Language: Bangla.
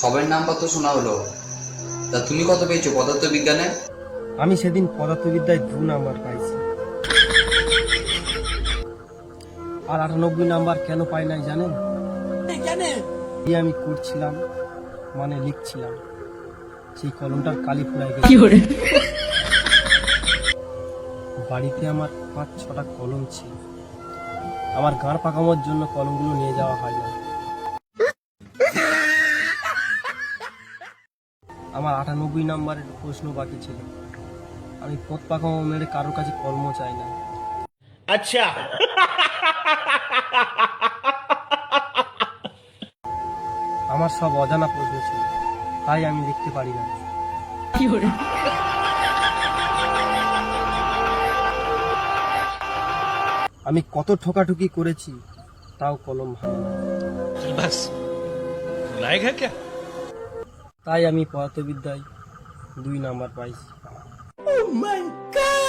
সবার নাম্বার তো শোনা হলো, তা তুমি কত পেয়েছো পদার্থবিজ্ঞানে? আমি সেদিন পদার্থবিদ্যায় 2 নাম্বার পাইছি। আর 98 নাম্বার কেন পাই নাই জানেন? এই আমি করছিলাম, মানে লিখছিলাম, সেই কলমটার কালি ফুরাই গেছে। বাড়িতে আমার 5-6টা কলম ছিল। আমার গাঁড় পাকানোর জন্য কলমগুলো নিয়ে যাওয়া হয় না। আমার 98 নাম্বারের প্রশ্ন বাকি ছিল। আমি পথ পাকামো মেরে কারোর কাছে কলম চাই না। अच्छा। আমার সব অজানা প্রশ্ন ছিল, তাই আমি লিখতে পারি না। আমি কত ঠকাঠুকি করেছি, তাও কলম ভাঙে না। बस बुलाएगा क्या? তাই আমি পদার্থবিদ্যায় 2 নাম্বার পাইছি। Oh my God!